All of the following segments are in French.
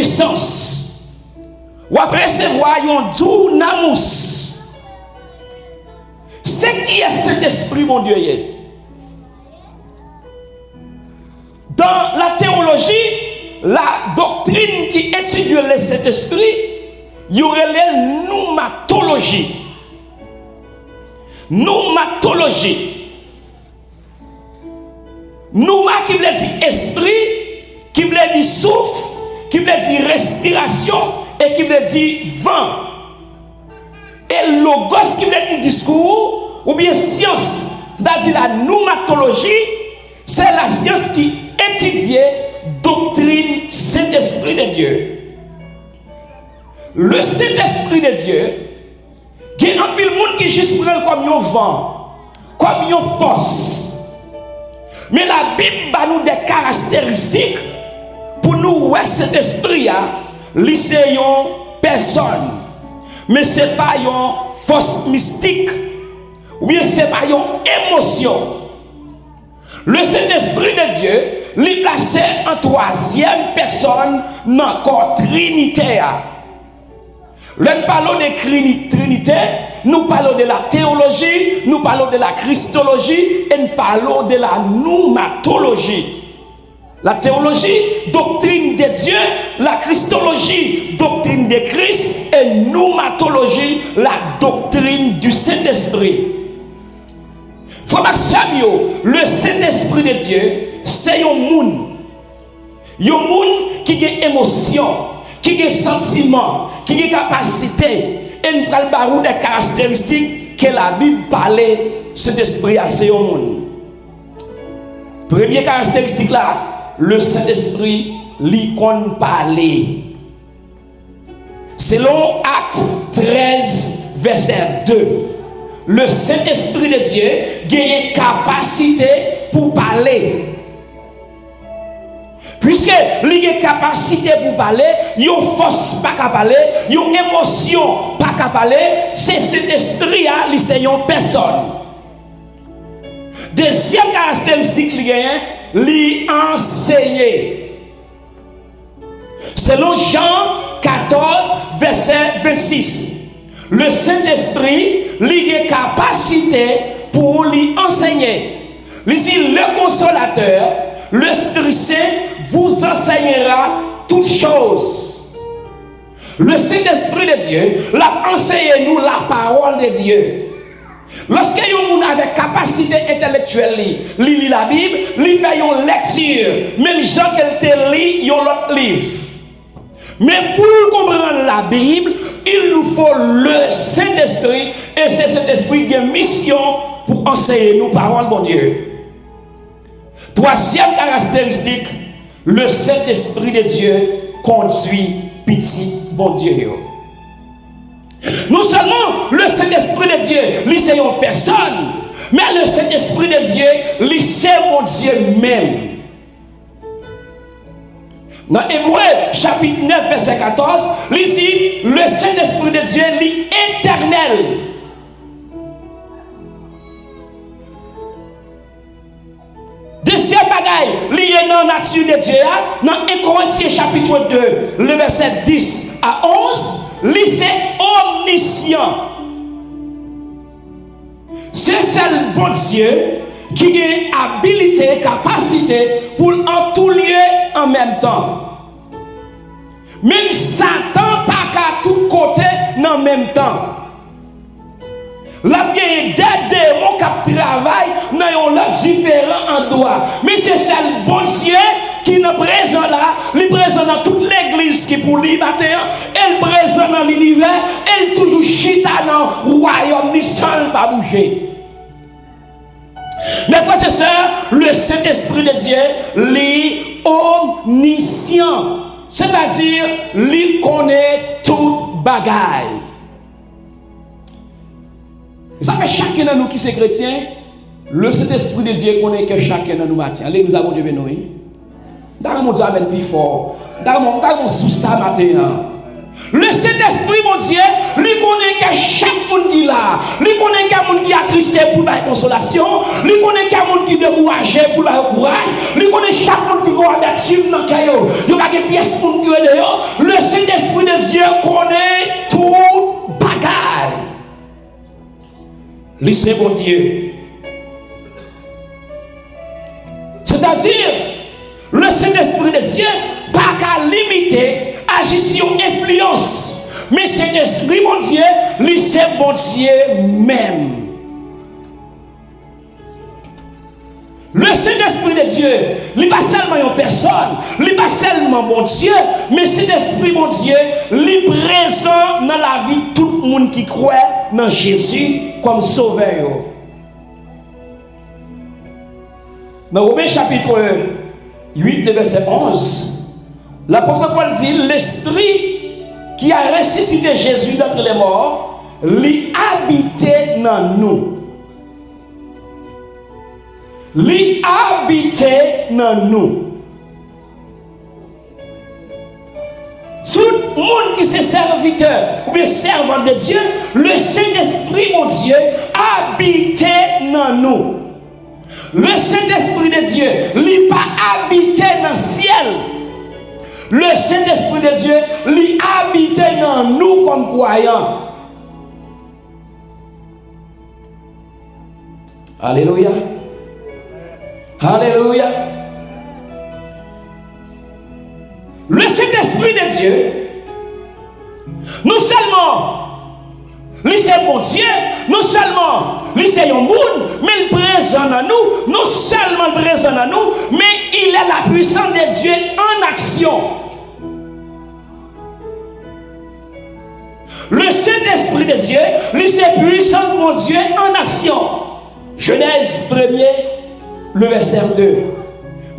puissance. Ou après recevoir un dunamis. C'est qui est cet esprit, mon Dieu? Dans la théologie, la doctrine qui étudie cet esprit, il y aurait la pneumatologie. Pneumatologie. Pneuma qui veut dire esprit, qui veut dire souffle, qui veut dire respiration et qui veut dire vent. Et logos qui veut dire discours ou bien science. C'est-à-dire la pneumatologie, c'est la science qui étudie doctrine Saint-Esprit de Dieu. Le Saint-Esprit de Dieu, il y a un peu de monde qui juste prend comme un vent, comme une force. Mais la Bible a nous des caractéristiques pour nous voir cet esprit, c'est une personne. Mais ce n'est pas une force mystique, ou bien ce n'est pas une émotion. Le Saint-Esprit de Dieu, il placé en troisième personne dans le corps trinitaire. Nous parlons de Trinité, nous parlons de la théologie, nous parlons de la christologie et nous parlons de la pneumatologie. La théologie, doctrine de Dieu, la christologie, doctrine de Christ et pneumatologie, la doctrine du Saint-Esprit. Frère Samuel, le Saint-Esprit de Dieu, c'est un monde. Un monde qui a émotion, qui a sentiment, qui a capacité. Et nous parlons des caractéristiques que la Bible parlait, cet esprit à ce monde. Première caractéristique là, le Saint-Esprit l'icône parler. Selon Acte 13, verset 2, le Saint-Esprit de Dieu a une capacité pour parler. Puisque il a une capacité pour parler, il a une force pas qu'à parler, il a une émotion pas qu'à parler, c'est cet esprit là, il c'est une personne. Deuxième caractéristique il enseigné. Selon Jean 14, verset 26. Le Saint-Esprit a une capacité pour lui enseigner. Il dit le consolateur, l'Esprit Saint vous enseignera toutes choses. Le Saint-Esprit de Dieu l'a enseigné nous la parole de Dieu. Lorsque vous avez capacité intellectuelle, lit la Bible, lit fait une lecture, même gens qu'elle te lit un autre livre. Mais pour comprendre la Bible, il nous faut le Saint-Esprit, et c'est cet esprit qui a une mission pour enseigner nous parole de Dieu. Troisième caractéristique, le Saint-Esprit de Dieu conduit petit bon Dieu. Non seulement le Saint-Esprit de Dieu, lui c'est une personne, mais le Saint-Esprit de Dieu, lui c'est mon Dieu même. Dans Hébreux chapitre 9, verset 14, il dit le Saint-Esprit de Dieu, lui éternel. Deuxième bagaille, lié dans la nature de Dieu, dans 1 Corinthiens chapitre 2, le verset 10 à 11, lui c'est omniscient. C'est seul bon Dieu qui a habilité, capacité pour en tout lieu en même temps. Même Satan pas qu'à tout côté en même temps. La des démons qui travaillent dans un différent endroit. Mais c'est ça le bon Dieu qui est présent là, il est présent dans toute l'église qui pour lui matin, elle est présent dans l'univers, elle est toujours chita dans le royaume, ni seul pas bouger. Mes frères et sœurs, le Saint-Esprit de Dieu, l'est omniscient. C'est-à-dire, il connaît toute bagaille. Ça fait chacun de nous qui est chrétien, le Saint-Esprit de Dieu connaît que chacun de nous matin. Allez, nous avons Dieu béni. Dans mon Dieu, amène plus fort. Dans mon sous ça matin. Le Saint-Esprit, mon Dieu, lui connaît que chaque monde qui est là. Lui connaît qu'il y a monde qui est attristé pour la consolation. Lui connaît qu'il y a monde qui est découragé pour la courage. Lui connaît chaque monde qui va amertume dans le caillou. Il n'y a pas de pièce pour nous dehors. c'est bon Dieu. C'est-à-dire, le Saint-Esprit de Dieu pas qu'à limiter agition influence, mais Saint-Esprit mon Dieu, lui c'est bon Dieu même. Le Saint-Esprit de Dieu, il n'est pas seulement une personne, il n'est pas seulement mon Dieu, mais Saint-Esprit mon Dieu, il est présent dans la vie de tout le monde qui croit dans Jésus comme sauveur. Dans Romains chapitre 8, le verset 11, l'apôtre Paul dit, l'Esprit qui a ressuscité Jésus d'entre les morts, lui habitait dans nous. Lui habitait dans nous. Tout le monde qui est serviteur ou bien servant de Dieu, le Saint-Esprit, mon Dieu, habitait dans nous. Le Saint-Esprit de Dieu, lui pas habitait dans le ciel. Le Saint-Esprit de Dieu, lui habitait dans nous comme croyants. Alléluia. Alléluia. Le Saint-Esprit de Dieu, non seulement, lui c'est bon Dieu, non seulement, lui c'est un monde, mais il est présent dans nous, non seulement il est présent dans nous, mais il est la puissance de Dieu en action. Le Saint-Esprit de Dieu, lui c'est puissance de mon Dieu en action. Genèse 1er, le verset 2.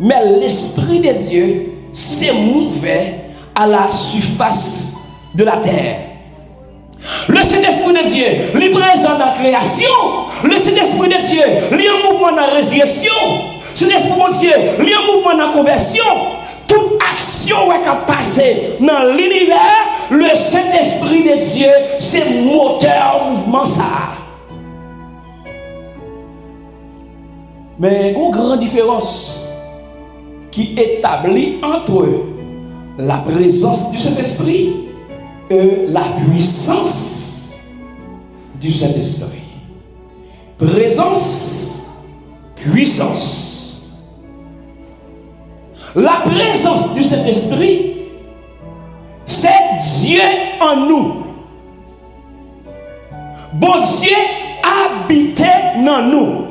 Mais l'Esprit de Dieu s'est mouvé à la surface de la terre. Le Saint-Esprit de Dieu, il est présent dans la création. Le Saint-Esprit de Dieu, il est en mouvement dans la résurrection. Le Saint-Esprit de Dieu, il est en mouvement dans la conversion. Toute action qui a passé dans l'univers, le Saint-Esprit de Dieu, c'est moteur mouvement ça. Mais une grande différence qui établit entre la présence du Saint-Esprit et la puissance du Saint-Esprit. Présence, puissance. La présence du Saint-Esprit, c'est Dieu en nous. Bon Dieu habitait dans nous.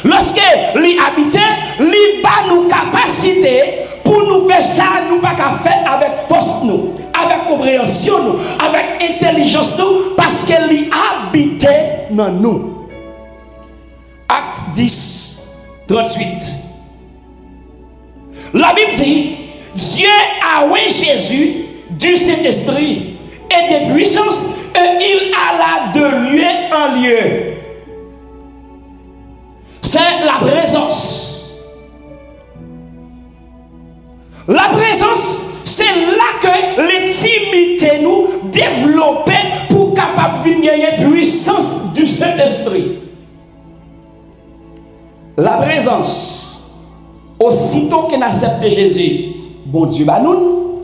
Lorsque lui habitait, lui bat nous capacité pour nous faire ça, nous pas qu'à faire avec force nous, avec compréhension nous, avec intelligence nous, parce que lui habitait dans nous. Acte 10, 38. La Bible dit, Dieu a oint Jésus du Saint-Esprit et de puissance, et il alla de lieu en lieu. C'est la présence. La présence, c'est là que l'intimité nous développe pour capable de gagner puissance du Saint-Esprit. La présence, aussitôt qu'on accepte Jésus, bon Dieu, bah nous,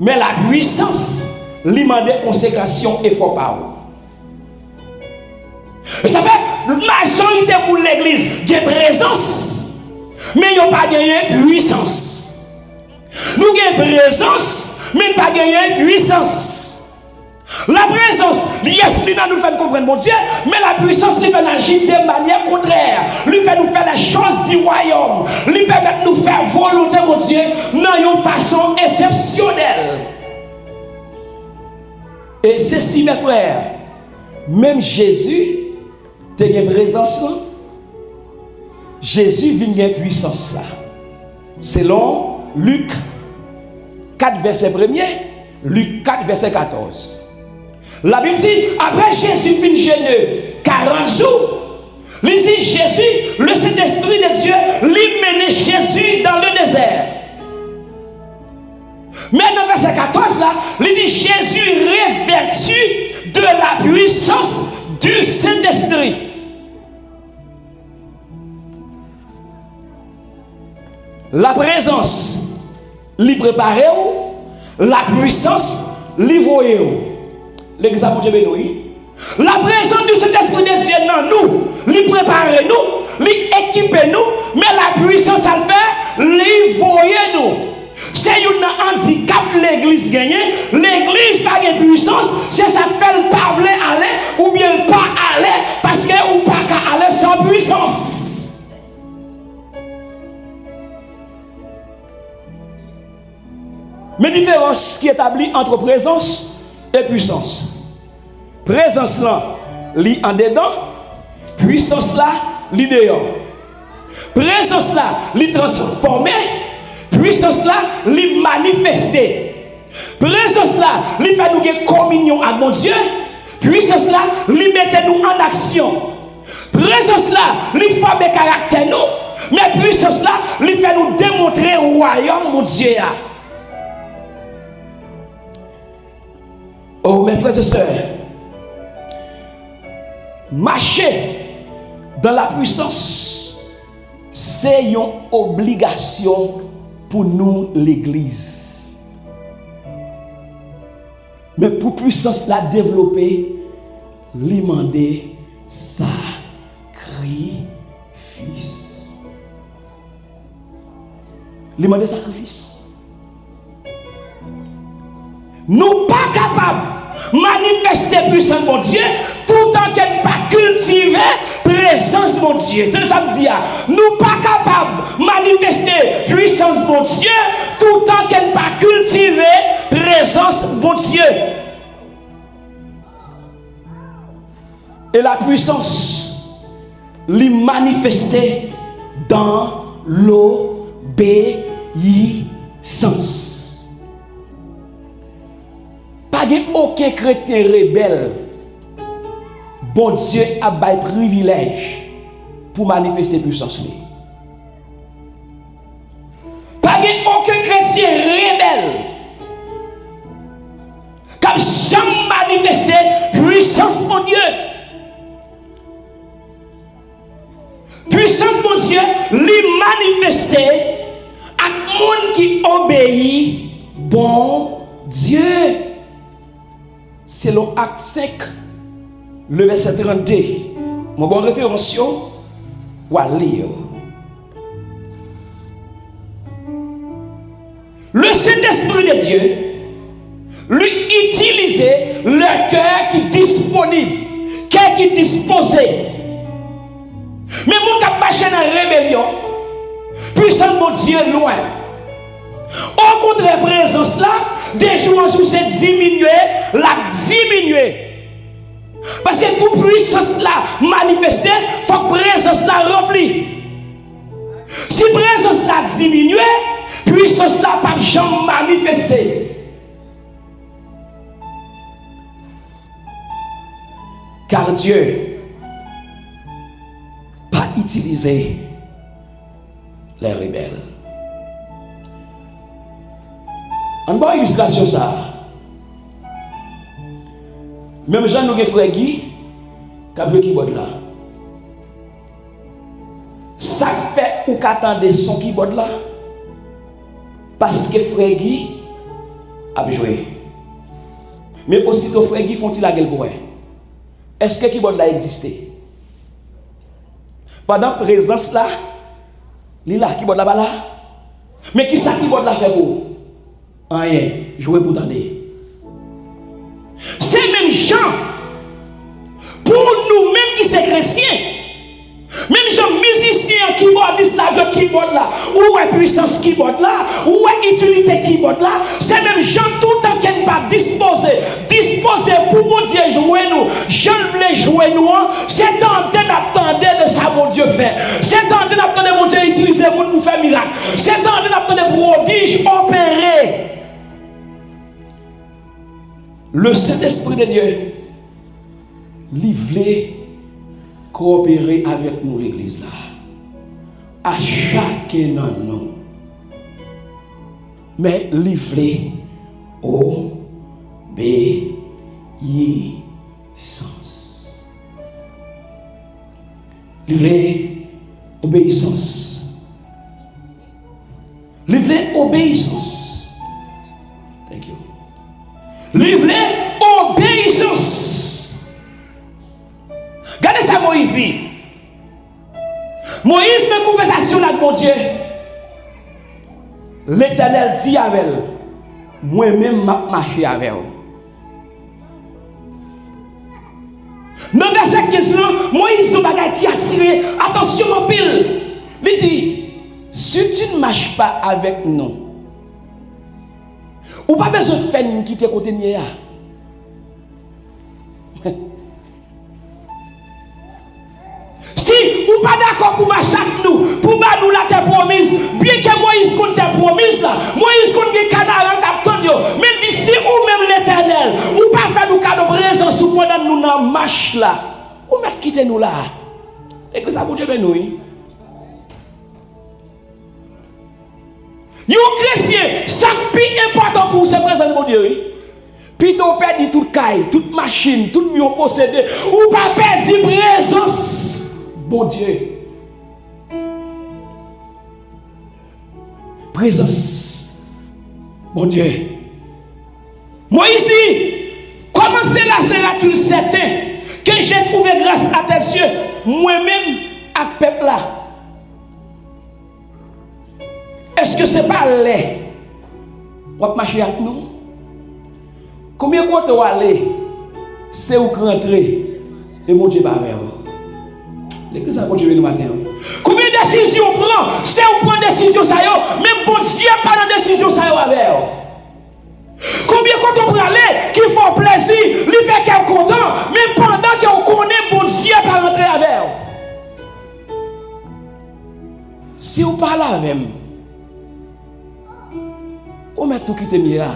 mais la puissance, lui demande consécration et faut pas. Ça fait la majorité pour l'église qui a présence, mais ils n'ont pas gagné puissance. Nous avons présence, mais nous n'avons pas gagné puissance. La présence, l'esprit nous fait comprendre mon Dieu, mais la puissance lui fait agir de manière contraire. Lui fait nous faire les choses du royaume. Lui permet de nous faire volonté mon Dieu dans une façon exceptionnelle. Et ceci mes frères, même Jésus tu as une présence là. Jésus vient une puissance là. Selon Luc 4, verset 1er, Luc 4, verset 14. La Bible dit, après Jésus fin jeûner 40 jours, il dit Jésus, le Saint-Esprit de Dieu, lui mène Jésus dans le désert. Mais dans le verset 14 là, il dit Jésus revêtu de la puissance du Saint-Esprit. La présence, lui préparer, la puissance, lui voyer. L'exemple de Benoît, La présence du Saint-Esprit de Dieu dans nous, lui prépare nous, lui équipe nous, mais la puissance à le faire, lui voyez nous. C'est un handicap l'église gagne. L'église pas de puissance, c'est ça fait le pas aller ou bien le pas aller parce que ou pas aller sans puissance. Mais différence qui est établie entre présence et puissance. Présence là, li en dedans, puissance là, li dehors. Présence là, li transformé, puissance là, li manifesté. Présence là, li fait nous une communion avec mon Dieu. Puissance là, li mette nous en action. Présence là, li forme caractère nous. Mais puissance là, li fait nous démontrer le royaume mon Dieu. Oh mes frères et sœurs, marcher dans la puissance, c'est une obligation pour nous l'église. Mais pour puissance la développer, lui demander sacrifice. Lui demander sacrifice. Nous pas capables manifester puissance mon Dieu tout en qu'elle pas cultiver présence mon Dieu. Ça me dit, nous pas capables manifester puissance mon Dieu tout en qu'elle pas cultiver présence mon Dieu. Et la puissance lui manifester dans l'obéissance. Pas aucun chrétien rebelle. Bon Dieu a bail privilège pour manifester puissance. Pas aucun chrétien rebelle qui a jamais manifesté puissance mon Dieu. Puissance mon Dieu lui manifester à monde qui obéit bon Dieu. Selon Acte 5, le verset 32, mon bon référence, ou à lire. Le Saint-Esprit de Dieu lui utilisait le cœur qui est disponible, cœur qui est disposé. Mais mon cap marché dans la rébellion, puissant mon Dieu loin. Au contraire, présence là, des jours en jour, c'est diminuer, la diminuer. Parce que pour puissance là manifester, il faut que présence là remplie. Si présence là diminue, puissance là pas jamais manifester. Car Dieu pas utilisé les rebelles. En bonne illustration ça. Même Jean nous frère Guy qui a vu keyboard là. Ça fait ou qu'attendez son keyboard là parce que frère Guy a joué. Mais aussitôt frère Guy font-ils la gueule pour eux. Est-ce que keyboard là existé? Pendant présence là, il là keyboard là pas là. Mais qui ça keyboard là fait pour? Rien, jouer pour t'aider. Ces mêmes gens, pour nous-mêmes qui sommes chrétiens, même gens musiciens, keyboardistes là, avec keyboard là, ou est puissance keyboard là, ou est utilité keyboard là, ces mêmes gens tout le temps qui ne pas disposés pour mon Dieu jouer nous, je voulais jouer nous, c'est en train d'attendre de ça mon Dieu fait, c'est en train d'attendre mon Dieu utiliser pour faire miracle, c'est en train d'attendre prodige opérer. Le Saint-Esprit de Dieu, il voulait coopérer avec nous, l'église là. À chacun de nous. Mais il voulait obéissance. Il voulait obéissance. Il voulait obéissance. Thank you. Il voulait obéissance. dit. Moïse met conversation avec mon Dieu. L'Éternel dit avec elle, moi-même m'a marché avec elle. Dans le verset 15, Moïse a bagay qui a tiré. Attention mon pile. Il dit, si tu ne marches pas avec nous, ou pas besoin de faire une quitter côté nier. Si ou pas d'accord pour marcher avec nous, pour battre nous la terre promise, bien que Moïse compte terre promise là, Moïse compte des canards en captant, mais il dit si ou même l'Éternel, ou pas faire nous cadeau présence ou pendant nous dans marche là, ou mettre quitter nous là. Et que ça vous dit nous. Yon chrétien, ça plus important pour ce présent de mon Dieu. Puis ton père dit toute caille, toute machine, tout mieux possédé, ou pas perdre présence. Bon Dieu. Présence. Bon Dieu. Moi ici, comment sera-t-il certain que j'ai trouvé grâce à tes yeux, moi-même, à ce peuple-là? Est-ce que c'est pas laid? On va marcher avec nous? Combien de temps on va aller? C'est où rentrer et mon Dieu va vers vous. L'église a continué le matin. Combien de décisions on prend? C'est où prend décision ça yo, mais bon Dieu pas dans décision ça yo avec vous. Combien de temps on prend aller qui font plaisir, lui fait qu'elle content, mais pendant qu'on connaît bon Dieu pas rentrer avec vous. Si vous parlez avec moi, on met tout quitter Mira.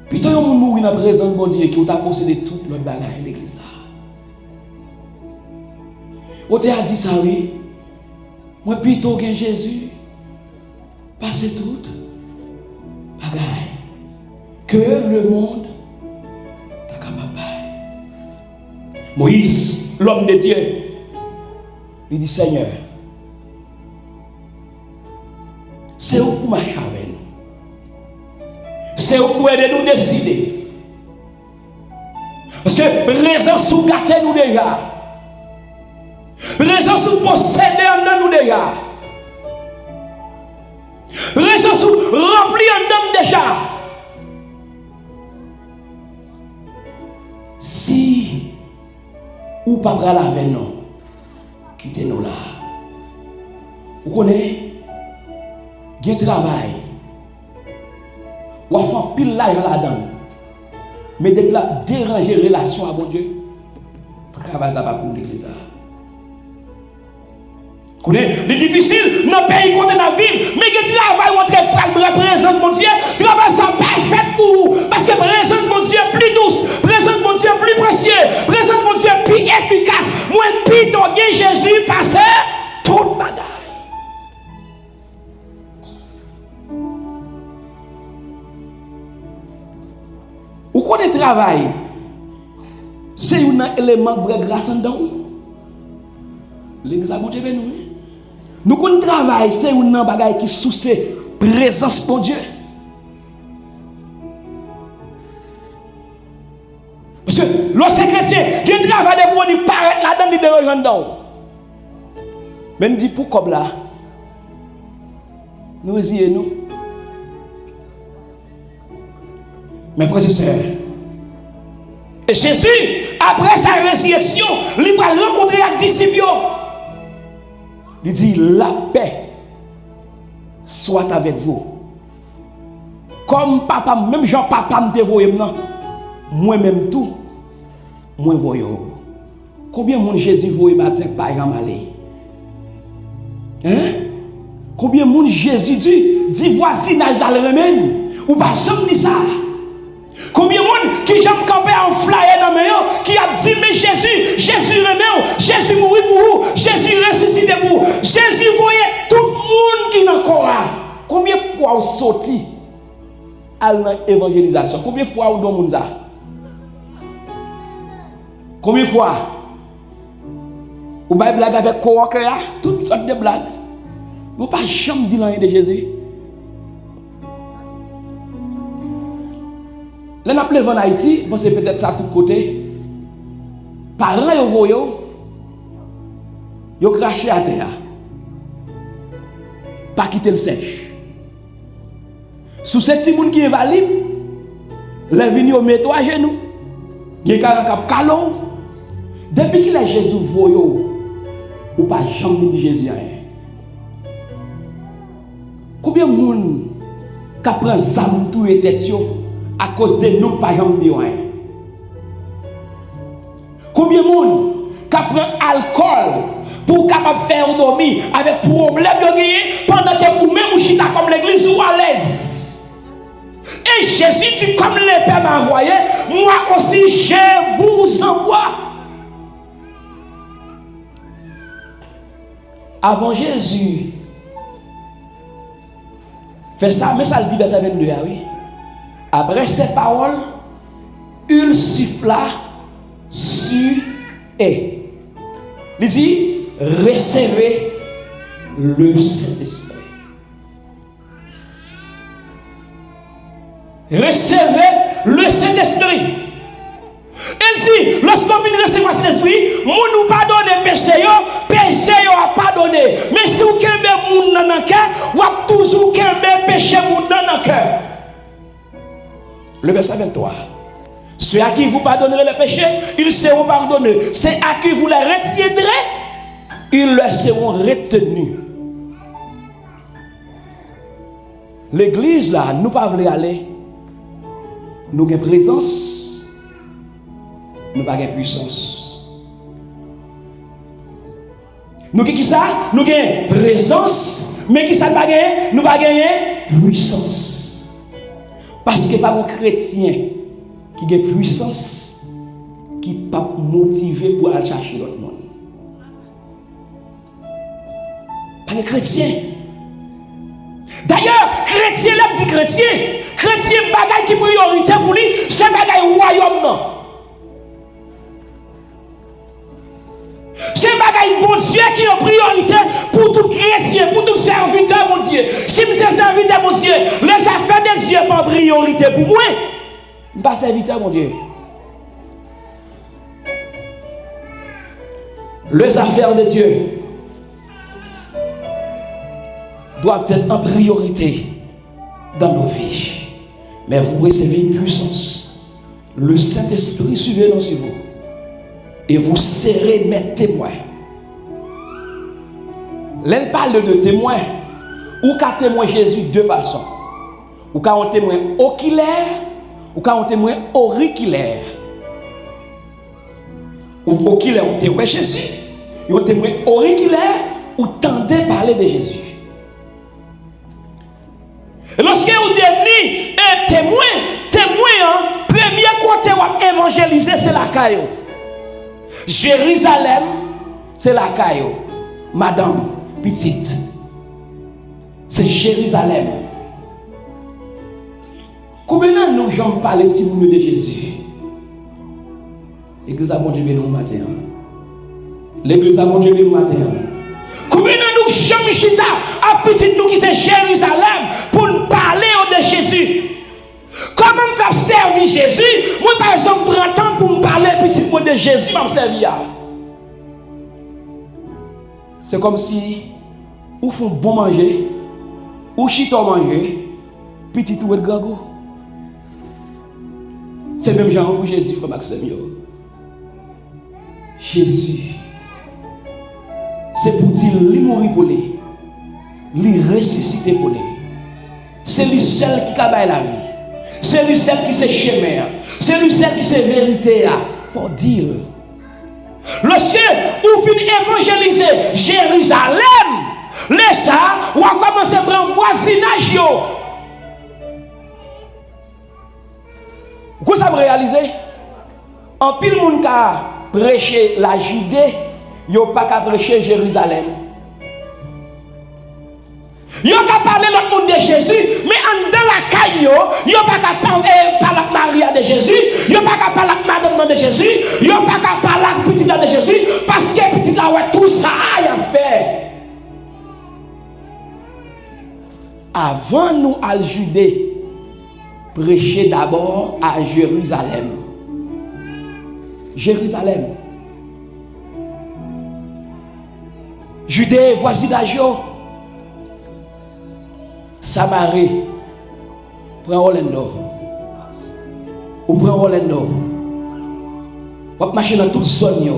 Puis toi, on mourit dans la présence de mon Dieu qui t'a possédé toute notre bagaille l'église là. On t'a dit ça, oui. Moi, plutôt que Jésus, passez toute bagaille que le monde t'a capable. Moïse, l'homme de Dieu, il dit Seigneur, c'est où pour marcher avec nous. C'est où pour aider nous décider. Parce que présence sous gâter nous déjà. Présence sous posséder en nous déjà. Présence sous remplir en nous déjà. Si ou pas prendre avec nous, quittez-nous là. Vous connaissez? Il y a un travail. Ou à faire pile là là-dedans. Mais dès que la déranger relation à mon Dieu, le travail ça va pour l'église. C'est difficile dans le pays contre la ville, mais le travail représente mon Dieu. Le travail ça pas fait pour vous. Parce que présente mon Dieu plus douce, présente mon Dieu plus précieux, présente mon Dieu plus efficace. Moi, plus ton Jésus passe toute bagaille. Ou qu'on est travail, c'est un élément de grâce en dedans. L'église a monté nous. Nous qu'on travail, c'est un bagage qui sous présence de Dieu. Parce que lorsque chrétien, qui travaille de moi, il paraît là-dedans, il dérange dedans. Mais il dit pourquoi là? Nous essayons nous. Mes frères et sœurs, et Jésus, après sa résurrection, il va rencontrer les disciples. Il dit, la paix soit avec vous. Comme papa, même Jean papa me dévoie maintenant, moi-même tout, moi voyons. Combien de Jésus voit matin par exemple aller? Hein? Combien de Jésus dit voisinage dans le remède? Ou pas jamais dit ça? Combien de monde qui j'aime camper en flyer dans mes qui a dit mais Jésus remet, Jésus mourit pour vous, Jésus ressuscité pour vous, Jésus voyait tout le monde qui n'a encore. Combien de fois vous sorti à l'évangélisation? Combien de fois vous donnez ça? Combien de fois vous avez blague avec coworker, toutes sortes de blagues. Vous pas jamais dit rien de Jésus. Là, nous avons en Haïti, c'est peut-être ça tout côté. Parents, ils voient, ils craché à terre. Pas quitter le sèche. Sous ces petits gens qui est valide, les venus au métro à genoux, il y a un calon. Depuis qu'il a Jésus voyé, ou pas jamais dit Jésus rien. Combien de monde qui prend zam tout et tête à cause de nous pas jamais dit rien? Combien de monde qui prend alcool pour capable faire dormir avec problème de gagner pendant que vous même vous chita comme l'église ou à l'aise? Et Jésus dit comme le Père m'a envoyé, moi aussi je vous envoie. Avant Jésus fait ça, mais ça le dit verset 22, oui. Après ces paroles, il siffla sur eux. Il dit, recevez le Saint-Esprit. Recevez le Saint-Esprit. Il dit, lorsque vous venez recevoir le Saint-Esprit, vous nous pardonnez péché, péché a pardonné. Mais si vous avez moun dans le cœur, vous avez toujours péché dans le cœur. Le verset 23. Ceux à qui vous pardonnerez le péché, ils seront pardonnés. Ceux à qui vous les retiendrez, ils leur seront retenus. L'église là, nous ne pouvons pas aller. Nous avons présence, nous n'avons pas puissance. Nous avons qui ça? Nous avons présence, mais qui ça pas gagner? Nous pas gagner puissance. Parce que pas un chrétien qui a puissance, qui n'est pas motivé pour aller chercher l'autre monde. Pas un chrétien. D'ailleurs, chrétien, là, dit chrétien. Chrétien, bagaille qui priorité pour lui, c'est bagaille royaume, non. C'est bagaille bon Dieu qui est priorité pour tout chrétien, pour tout serviteur, mon Dieu. Si vous êtes serviteur, mon Dieu, les affaires de Dieu pas priorité pour moi. Je ne suis pas serviteur, mon Dieu. Les affaires de Dieu doivent être en priorité dans nos vies. Mais vous recevez une puissance. Le Saint-Esprit surveille sur vous. Et vous serez mes témoins. L'elle parle de témoins. Ou qu'à témoin Jésus de deux façons. Ou qu'à un témoin oculaire, ou qu'à un témoin auriculaire. Ou oculaire, on témoin Jésus. Et un témoin auriculaire, ou tendez parler de Jésus. Lorsque vous devenez un témoin, premier côté où évangéliser, c'est la caillou. Jérusalem, c'est la caillou. Madame, petite. C'est Jérusalem. Combien de nous gens parlent si vous de Jésus? L'église a bon Dieu le matin. L'église a bon Dieu le matin. Combien de nous gens chita à petite nous qui c'est Jérusalem pour nous parler de Jésus? Comment faire servir Jésus? Moi par exemple prends temps pour me parler petit mot de Jésus m'a servir. C'est comme si ou font bon manger ou chita manger petit tout le grand goût. C'est même genre pour Jésus frère Maxime. Jésus c'est pour dire lui mourir pour lui, lui ressusciter pour lui. C'est lui seul qui a la vie. C'est lui seul qui sait chemin. C'est lui seul qui sait vérité pour dire. Lorsque vous finissez évangéliser Jérusalem, laissez ça, on va commencer à prendre voisinage. Vous savez réaliser? En pile monde qui a prêché la Judée, il n'y a pas qu'à prêcher Jérusalem. Il n'y a qu'à parler l'autre monde de Jésus, mais en dans la caille, il n'y a pas qu'à parler de Maria de Jésus, il n'y a pas qu'à parler de Madame de Jésus, il n'y a pas qu'à parler de Petite de Jésus, parce que Petite là, ouais, tout ça a fait. Avant nous à Judée, prêcher d'abord à Jérusalem. Jérusalem. Judée, voisinage. Samarie, prends Orlando. Ou prends Orlando. Ou marcher dans toute zone.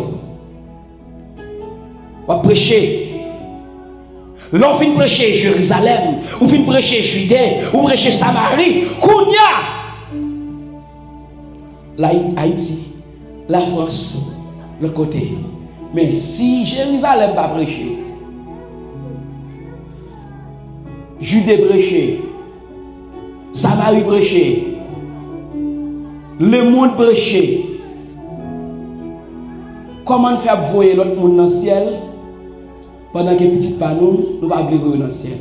Ou prêcher. L'on vient prêcher Jérusalem, ou vient prêcher Judée, ou prêcher Samarie, Kounia. La Haïti, la France, le côté. Mais si Jérusalem va prêcher, Judée prêcher, Samarie prêcher, le monde prêcher, comment faire voyer l'autre monde dans le ciel? Pendant que petit pas nous va vivre dans le ciel.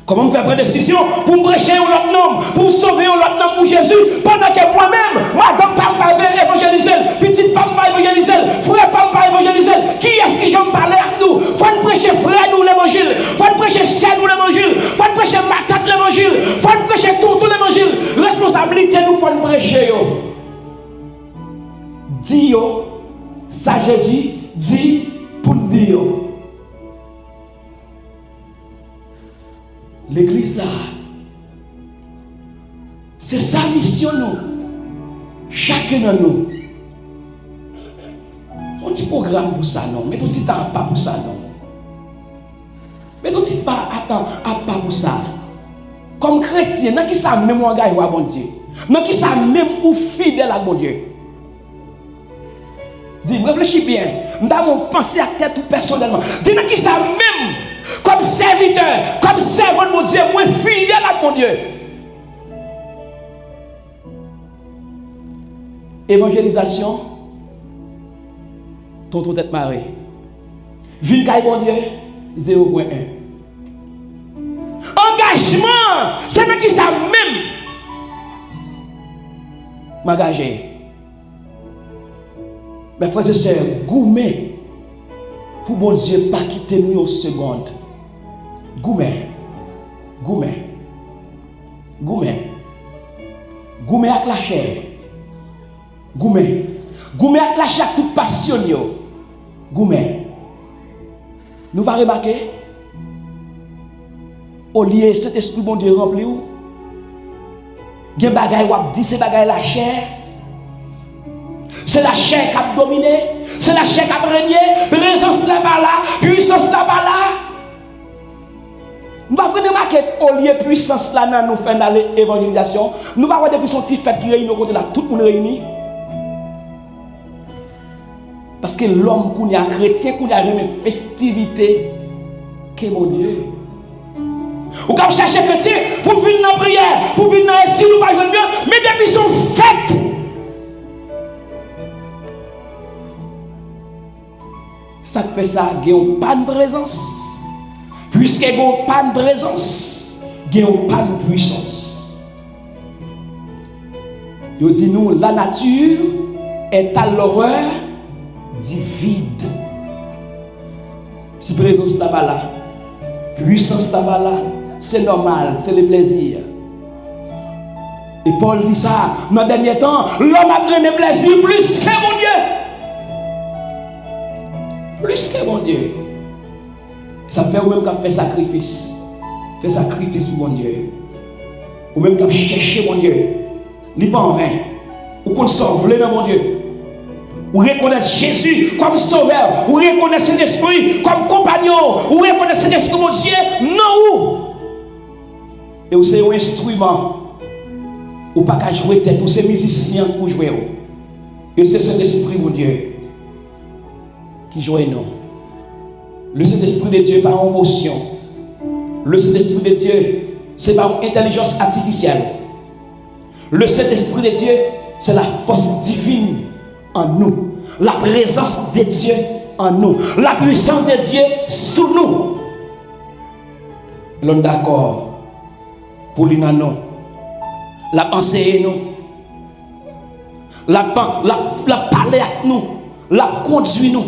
Comment faire prendre décision pour prêcher l'autre nom, pour sauver l'autre nom pour Jésus, pendant que moi-même, madame pas évangéliser, petite pas évangéliser, frère pas évangéliser. Qui est-ce que j'en parle avec nous? Faut prêcher frère nous l'évangile, faut prêcher sœur nous l'évangile, faut prêcher ma tante l'évangile, faut prêcher tout l'évangile. Responsabilité nous faut prêcher yo. Dis yo. Ça Jésus dit pour dire. L'église là, c'est sa mission nous. Chacun de nous. On petit programme pour ça non, mais tout petit temps pas pour ça non. Mais tout petit pas attends pas pour ça. Comme chrétien, dans qui ça même engagé à bon Dieu. Dans qui ça même ou fidèle à bon Dieu. Dis, réfléchis bien. Nous avons pensé à tête tout personnellement. Dis, qui ça même, comme serviteur, comme servant de mon Dieu, moi fidèle à mon Dieu. Évangélisation, tonton tête marée. Ville caille mon Dieu, 0.1. Engagement, c'est qui ça même. M'engager. Mes frères et sœurs, gourmet, pour bon Dieu, pas quitter nous une seconde. Gourmet, gourmet, gourmet, gourmet avec la chair, gourmet, gourmet avec la chair toute passion, gourmet. Nous pas remarquer, au lieu cet esprit bon Dieu rempli où, il y a des bagailles où dit ces bagailles la chair. C'est la chair qui a dominé, c'est la chair qui a régné, présence là-bas là, puissance là-bas là. Nous ne pouvons pas remarquer au lieu de puissance là, nous faisons dans l'évangélisation. Nous ne pouvons pas depuis son petit fait qui réunit au côté là, tout le monde réuni. Parce que l'homme qui est chrétien, qui a une festivité, que mon Dieu. Ou quand chercher chrétien pour venir dans la prière, pour venir dans l'étude, nous ne pouvons pas bien, mais depuis son fête. Ça fait ça, il n'y a pas de présence. Puisqu'il n'y a pas de présence, il n'y a pas de puissance. Il dit nous, la nature est à l'horreur du vide. Si présence là-bas là, puissance là-bas là, c'est normal, c'est le plaisir. Et Paul dit ça, dans le dernier temps, l'homme a pris le plaisir plus que mon Dieu. Plus que mon Dieu. Ça fait ou même qu'on fait sacrifice. Fait sacrifice pour mon Dieu. Ou même qu'on cherche mon Dieu. Il n'est pas en vain. Ou qu'on sauve dans mon Dieu. Ou reconnaître Jésus comme sauveur. Ou reconnaître cet esprit comme compagnon. Ou reconnaître cet esprit mon Dieu. Non où. Et vous c'est un instrument. Ou pas qu'à jouer tête. Ou c'est musicien pour jouer. Et c'est cet esprit mon Dieu. Qui joue nous. Le Saint-Esprit de Dieu par émotion. Le Saint-Esprit de Dieu, c'est par intelligence artificielle. Le Saint-Esprit de Dieu, c'est la force divine en nous. La présence de Dieu en nous. La puissance de Dieu sous nous. L'on d'accord pour l'inano. La enseigner nous. La parler avec nous. La conduire nous.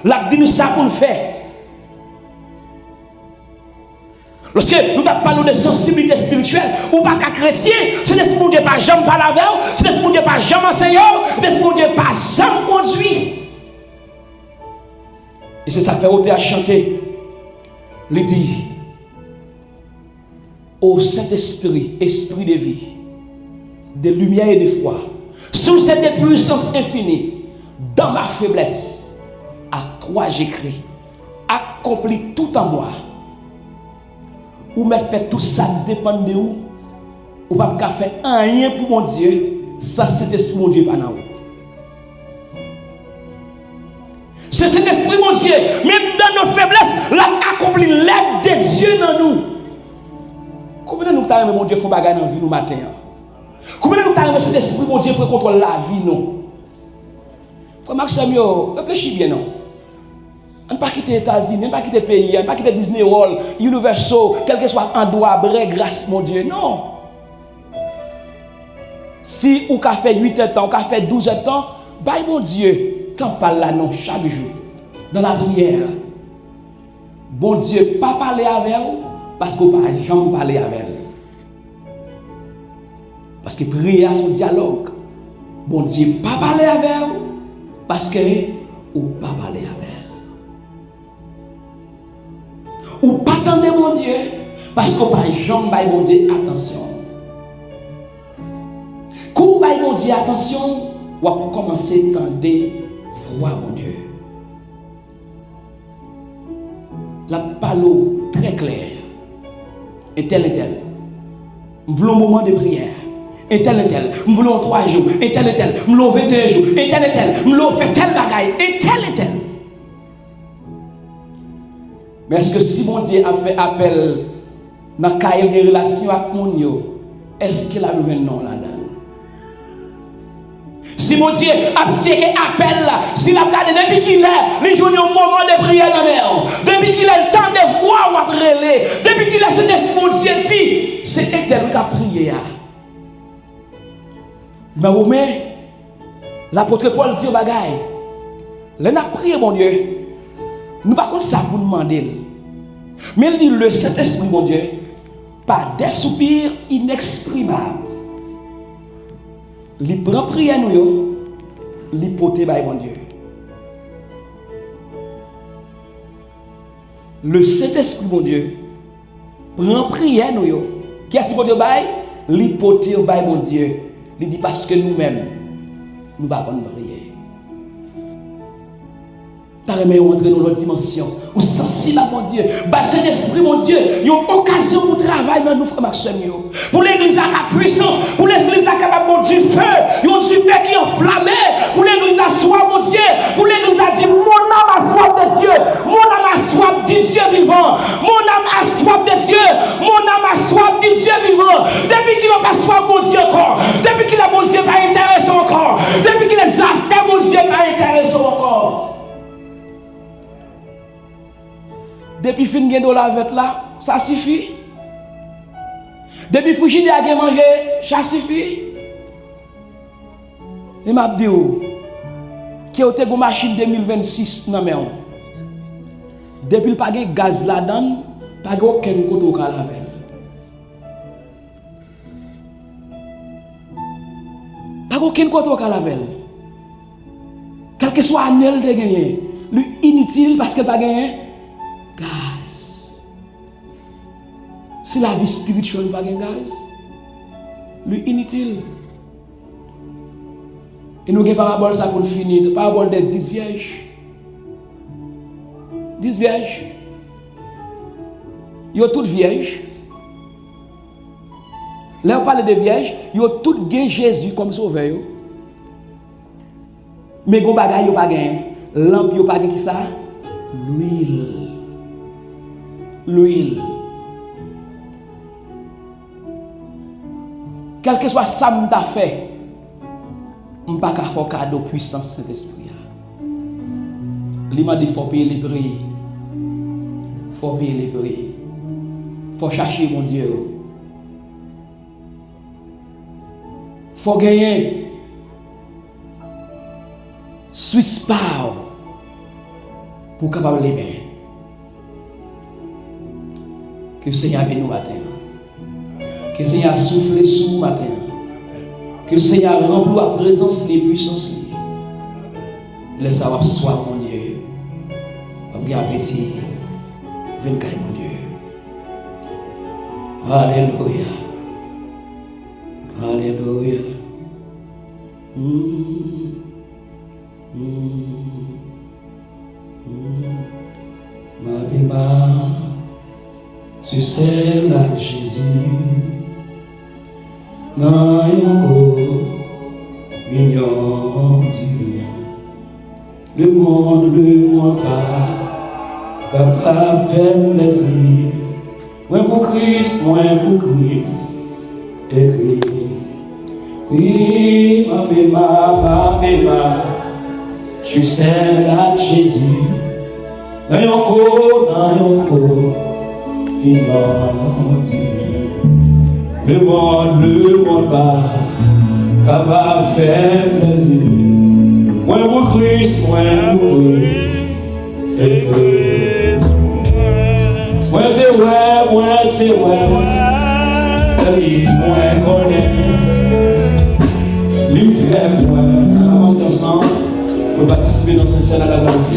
La dit nous ça pour nous faire. Lorsque nous parlons de sensibilité spirituelle, ou pas qu'à chrétien, c'est l'esprit de Dieu pas jamais parler avec vous, c'est l'esprit de Dieu pas jamais enseigner, c'est l'esprit de Dieu pas jamais conduire. Et c'est ça fait ôter à chanter. Il dit, ô Saint-Esprit, esprit de vie, de lumière et de foi, sous cette puissance infinie, dans ma faiblesse, à toi j'écris, accomplis tout en moi. Ou me fait tout ça dépend de où, ou pas faire rien pour mon Dieu, ça c'est l'esprit mon Dieu pas dans vous. C'est cet esprit mon Dieu, même dans nos faiblesses, l'a accompli l'aide de Dieu dans nous. Combien de nous t'as mon Dieu font bagarre dans la vie nous matin? Combien de nous t'as cet esprit mon Dieu pour contrôler la vie nous? Frère Maxime, réfléchis bien non. On ne pas quitter les États-Unis, on ne pas quitter le pays, on ne pas quitter Disney World, Universal, quel que soit endroit, bré, grâce, mon Dieu. Non. Si ou qu'a fait 8 ans, ou qu'a fait 12 ans, bah mon Dieu, tant parle là non chaque jour, dans la prière. Bon Dieu, pas parler avec vous, parce qu'on ne peut jamais parler avec elle. Parce que prière, son dialogue. Bon Dieu, pas parler avec vous, parce que ou pas parler avec elle. Ou pas attendre mon Dieu, parce qu'on va jamais mon Dieu attention. Quand on va mon Dieu attention, on va pour commencer à tendre voir mon Dieu. La parole très claire. Et tel. Nous voulons un moment de prière. Et tel. Nous voulons 3 jours. Et tel. Nous voulons 21 jours. Et tel. Nous voulons faire tel bagaille. Et tel. Mais est-ce que si mon Dieu a fait appel dans le cas de relation avec mon Dieu, est-ce qu'il a eu un nom là-dedans? Si mon Dieu a tiré appel là, s'il a regardé depuis qu'il est, les jours un moment de prière dans la mer, depuis qu'il a le temps de voir ou à brûler, depuis qu'il a cet esprit mon Dieu dit, c'est éternel qui a prié. Mais l'apôtre Paul dit au bagaille, là n'a prié mon Dieu. Nous pas comme ça pour demander. Mais il dit le Saint-Esprit, mon Dieu, par des soupirs inexprimables. Il prend prière nous, il porte par mon Dieu. Le Saint-Esprit, mon Dieu, prend prière nous, qui a si mon Dieu bail, il porte par mon Dieu. Il dit parce que nous-mêmes, nous ne pouvons pas prier. T'as remis entrer dans l'autre dimension. Ou sensible à mon Dieu. Bah, cet esprit, mon Dieu, il y a une occasion pour travailler dans nous, frères Maxime. Pour l'église à la puissance, pour l'église à capable du feu, il y a du feu qui est enflammé. Pour l'église à soif, mon Dieu. Pour l'église à dire, mon âme a soif de Dieu. Mon âme a soif du Dieu vivant. Mon âme a soif de Dieu. Mon âme a soif du Dieu vivant. Depuis qu'il n'a pas soif, mon Dieu encore. Depuis qu'il a mon Dieu pas intéressant encore. Depuis qu'il a affaires, mon Dieu pas intéressant encore. Depuis fin gen do la vet là, ça suffit. Depuis frigidaire a mangé, ça suffit. Et m'a dit qui a une machine 2026 dans mer. Depuis pas de gaz là-dedans, pas aucun côté au laver. Pas aucun côté au laver. Quel que soit anel de gagner, lui inutile parce que pas gagné. Gaz. Si la vie spirituelle n'a pas de gaz, lui inutile. Et nous avons parabole ça pour finir. Parabole des 10 vierges. 10 vierges. Ils sont toutes vierges. Là, on parle de vierges. Ils ont toutes gagné Jésus comme sauveur. Mais ils n'ont pas gagné. Lampe, ils n'ont pas gagné qui ça? L'huile. L'huile. Quel que soit ça que tu as fait, je ne peux pas faire cadeau puissance Saint-Esprit. Il m'a dit qu'il faut payer les prix. Il faut payer les prix. Il faut chercher mon Dieu. Il faut gagner. Swiss Power pour capable l'aimer. Que le Seigneur bénisse nous matin. Que le Seigneur souffle sous nous matin. Que le Seigneur remplit la présence des puissances. Laisse savoir soir, mon Dieu. Regarde appétit. Viens mon Dieu. Alléluia. Alléluia. Ma démarche, tu sais là Jésus. Non, mignon Dieu. Le monde pas capable de faire plaisir. Moi pour Christ, écrit. Oui, ma béma, je suis là Jésus. Non, yonko, mignon Dieu. Le monde pas capable de faire plaisir. Moi pour Christ, écrit. Moi c'est ouais, moi connais. Lui fait moi, avancer ensemble pour participer dans cette scène à la gloire.